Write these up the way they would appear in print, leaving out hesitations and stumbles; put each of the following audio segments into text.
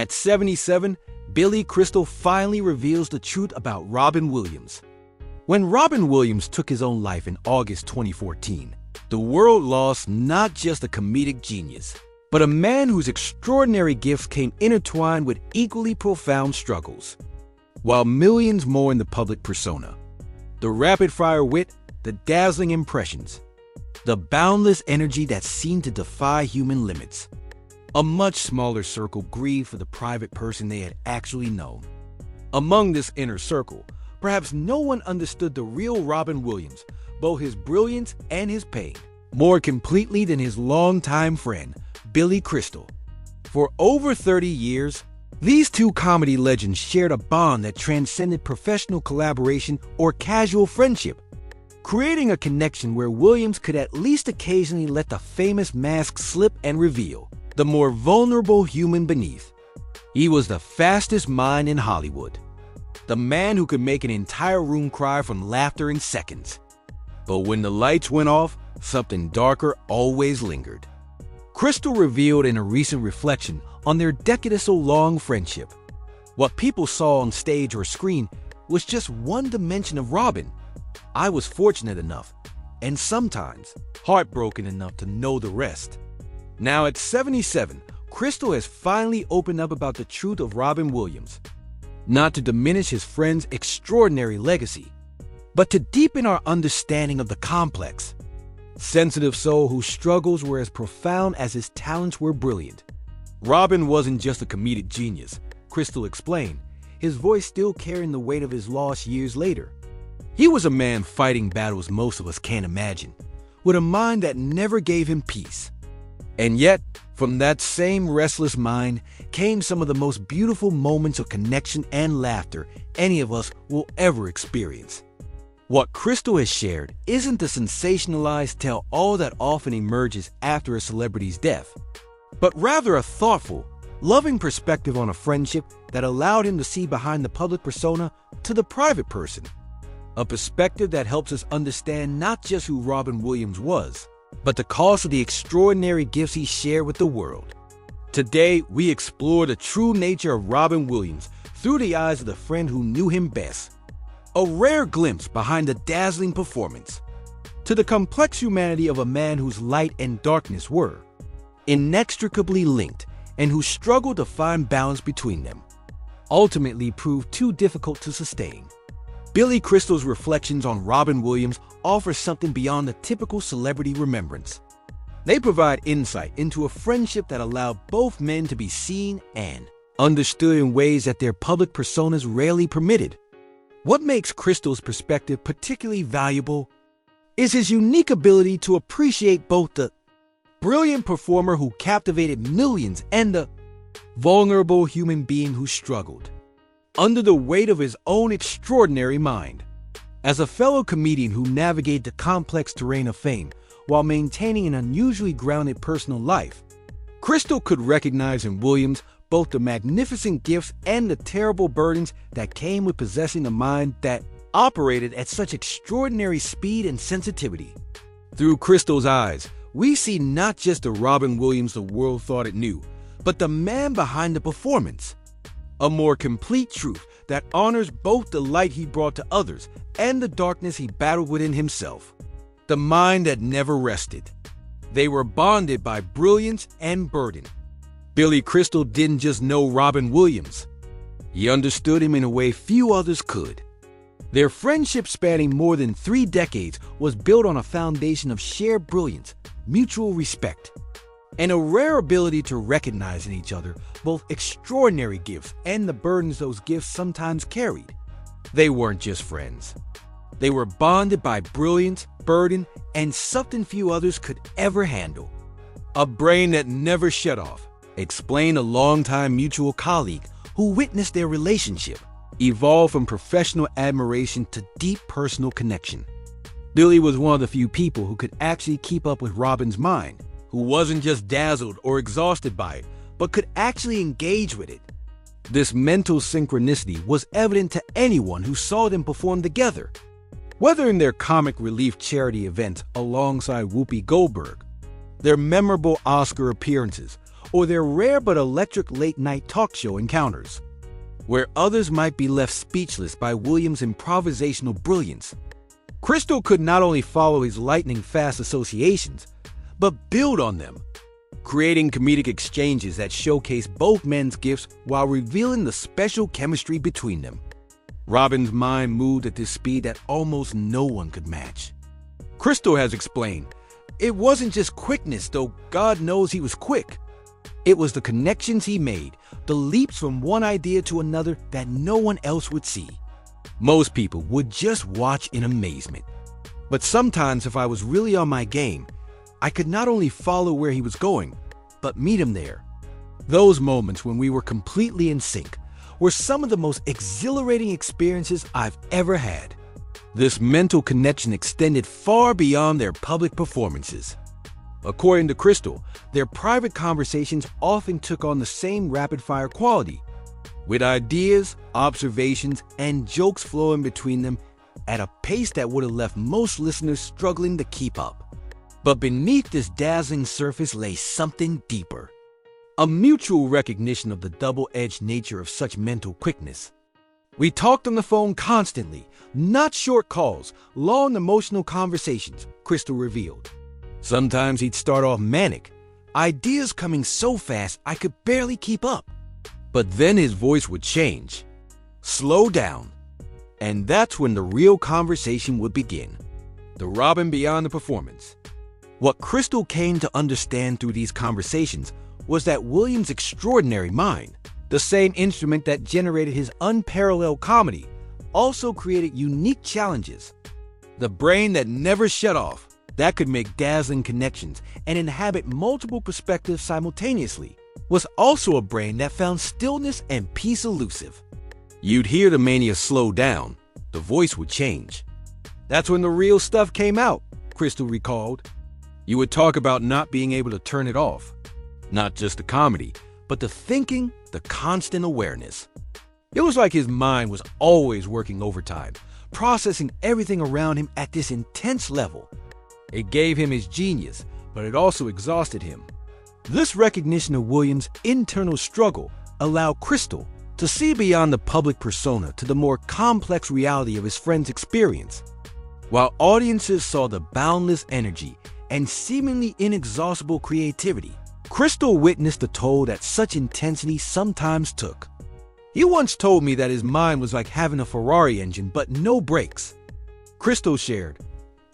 At 77, Billy Crystal finally reveals the truth about Robin Williams. When Robin Williams took his own life in August 2014, the world lost not just a comedic genius, but a man whose extraordinary gifts came intertwined with equally profound struggles. While millions mourn the public persona, the rapid-fire wit, the dazzling impressions, the boundless energy that seemed to defy human limits, a much smaller circle grieved for the private person they had actually known. Among this inner circle, perhaps no one understood the real Robin Williams, both his brilliance and his pain, more completely than his longtime friend, Billy Crystal. For over 30 years, these two comedy legends shared a bond that transcended professional collaboration or casual friendship, creating a connection where Williams could at least occasionally let the famous mask slip and reveal the more vulnerable human beneath. He was the fastest mind in Hollywood, the man who could make an entire room cry from laughter in seconds. But when the lights went off, something darker always lingered. Crystal revealed in a recent reflection on their decade-or-so-long friendship. What people saw on stage or screen was just one dimension of Robin. I was fortunate enough, and sometimes heartbroken enough to know the rest. Now at 77, Crystal has finally opened up about the truth of Robin Williams. Not to diminish his friend's extraordinary legacy, but to deepen our understanding of the complex, sensitive soul whose struggles were as profound as his talents were brilliant. Robin wasn't just a comedic genius, Crystal explained, his voice still carrying the weight of his loss years later. He was a man fighting battles most of us can't imagine, with a mind that never gave him peace. And yet, from that same restless mind came some of the most beautiful moments of connection and laughter any of us will ever experience. What Crystal has shared isn't the sensationalized tell-all that often emerges after a celebrity's death, but rather a thoughtful, loving perspective on a friendship that allowed him to see behind the public persona to the private person. A perspective that helps us understand not just who Robin Williams was, but the cost of the extraordinary gifts he shared with the world. Today, we explore the true nature of Robin Williams through the eyes of the friend who knew him best. A rare glimpse behind the dazzling performance, to the complex humanity of a man whose light and darkness were inextricably linked and who struggled to find balance between them, ultimately proved too difficult to sustain. Billy Crystal's reflections on Robin Williams offer something beyond the typical celebrity remembrance. They provide insight into a friendship that allowed both men to be seen and understood in ways that their public personas rarely permitted. What makes Crystal's perspective particularly valuable is his unique ability to appreciate both the brilliant performer who captivated millions and the vulnerable human being who struggled under the weight of his own extraordinary mind. As a fellow comedian who navigated the complex terrain of fame while maintaining an unusually grounded personal life, Crystal could recognize in Williams both the magnificent gifts and the terrible burdens that came with possessing a mind that operated at such extraordinary speed and sensitivity. Through Crystal's eyes, we see not just the Robin Williams the world thought it knew, but the man behind the performance. A more complete truth that honors both the light he brought to others and the darkness he battled within himself. The mind that never rested. They were bonded by brilliance and burden. Billy Crystal didn't just know Robin Williams. He understood him in a way few others could. Their friendship spanning more than 3 decades was built on a foundation of shared brilliance, mutual respect, and a rare ability to recognize in each other both extraordinary gifts and the burdens those gifts sometimes carried. They weren't just friends. They were bonded by brilliance, burden, and something few others could ever handle. A brain that never shut off, explained a longtime mutual colleague who witnessed their relationship evolve from professional admiration to deep personal connection. Billy was one of the few people who could actually keep up with Robin's mind, who wasn't just dazzled or exhausted by it, but could actually engage with it. This mental synchronicity was evident to anyone who saw them perform together. Whether in their comic relief charity events alongside Whoopi Goldberg, their memorable Oscar appearances, or their rare but electric late-night talk show encounters, where others might be left speechless by Williams' improvisational brilliance. Crystal could not only follow his lightning-fast associations, but build on them, creating comedic exchanges that showcase both men's gifts while revealing the special chemistry between them. Robin's mind moved at this speed that almost no one could match. Crystal has explained, it wasn't just quickness, though God knows he was quick. It was the connections he made, the leaps from one idea to another that no one else would see. Most people would just watch in amazement. But sometimes if I was really on my game, I could not only follow where he was going, but meet him there. Those moments when we were completely in sync were some of the most exhilarating experiences I've ever had. This mental connection extended far beyond their public performances. According to Crystal, their private conversations often took on the same rapid-fire quality, with ideas, observations, and jokes flowing between them at a pace that would have left most listeners struggling to keep up. But beneath this dazzling surface lay something deeper. A mutual recognition of the double-edged nature of such mental quickness. We talked on the phone constantly, not short calls, long emotional conversations, Crystal revealed. Sometimes he'd start off manic, ideas coming so fast I could barely keep up. But then his voice would change, slow down, and that's when the real conversation would begin. The Robin beyond the performance. What Crystal came to understand through these conversations was that Williams' extraordinary mind, the same instrument that generated his unparalleled comedy, also created unique challenges. The brain that never shut off, that could make dazzling connections and inhabit multiple perspectives simultaneously, was also a brain that found stillness and peace elusive. You'd hear the mania slow down, the voice would change. That's when the real stuff came out, Crystal recalled. You would talk about not being able to turn it off. Not just the comedy, but the thinking, the constant awareness. It was like his mind was always working overtime, processing everything around him at this intense level. It gave him his genius, but it also exhausted him. This recognition of Williams' internal struggle allowed Crystal to see beyond the public persona to the more complex reality of his friend's experience. While audiences saw the boundless energy and seemingly inexhaustible creativity, Crystal witnessed the toll that such intensity sometimes took. He once told me that his mind was like having a Ferrari engine but no brakes. Crystal shared,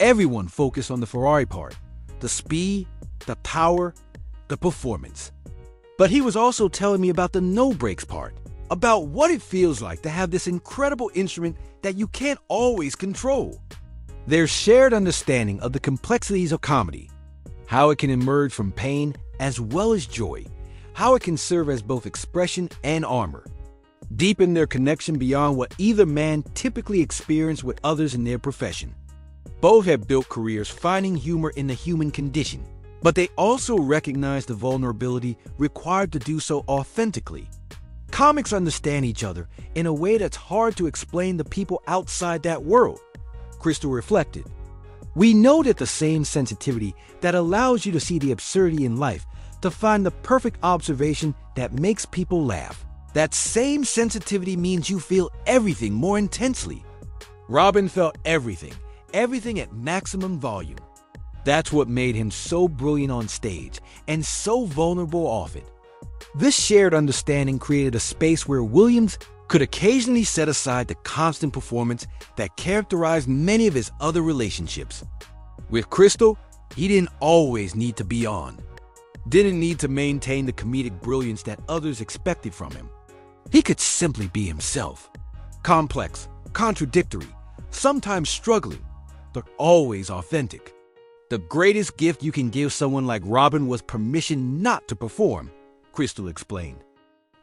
everyone focused on the Ferrari part, the speed, the power, the performance. But he was also telling me about the no brakes part, about what it feels like to have this incredible instrument that you can't always control. Their shared understanding of the complexities of comedy, how it can emerge from pain as well as joy, how it can serve as both expression and armor, deepened their connection beyond what either man typically experienced with others in their profession. Both have built careers finding humor in the human condition, but they also recognize the vulnerability required to do so authentically. Comics understand each other in a way that's hard to explain to people outside that world, Crystal reflected. We know that the same sensitivity that allows you to see the absurdity in life, to find the perfect observation that makes people laugh, that same sensitivity means you feel everything more intensely. Robin felt everything at maximum volume. That's what made him so brilliant on stage and so vulnerable off it. This shared understanding created a space where Williams could occasionally set aside the constant performance that characterized many of his other relationships. With Crystal, he didn't always need to be on, didn't need to maintain the comedic brilliance that others expected from him. He could simply be himself, complex, contradictory, sometimes struggling, but always authentic. The greatest gift you can give someone like Robin was permission not to perform, Crystal explained.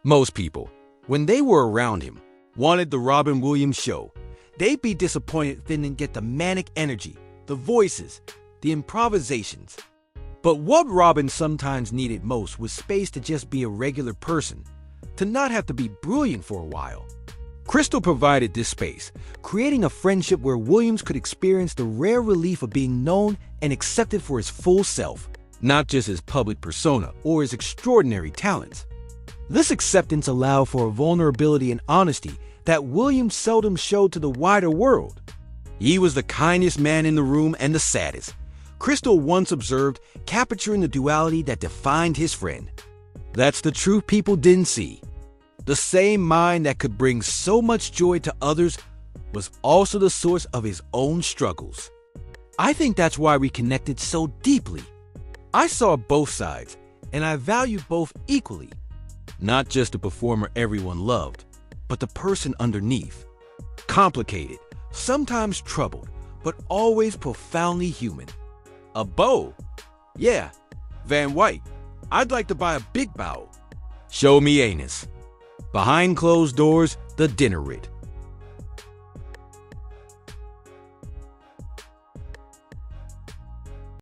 Most people, when they were around him, wanted the Robin Williams show. They'd be disappointed if they didn't get the manic energy, the voices, the improvisations. But what Robin sometimes needed most was space to just be a regular person, to not have to be brilliant for a while. Crystal provided this space, creating a friendship where Williams could experience the rare relief of being known and accepted for his full self. not just his public persona or his extraordinary talents. This acceptance allowed for a vulnerability and honesty that Williams seldom showed to the wider world. He was the kindest man in the room and the saddest, Crystal once observed, capturing the duality that defined his friend. That's the truth people didn't see. The same mind that could bring so much joy to others was also the source of his own struggles. I think that's why we connected so deeply. I saw both sides, and I valued both equally. Not just the performer everyone loved, but the person underneath. Complicated, sometimes troubled, but always profoundly human. A bow? Yeah, Van White. I'd like to buy a big bow. Show me anus. Behind closed doors, the dinner writ.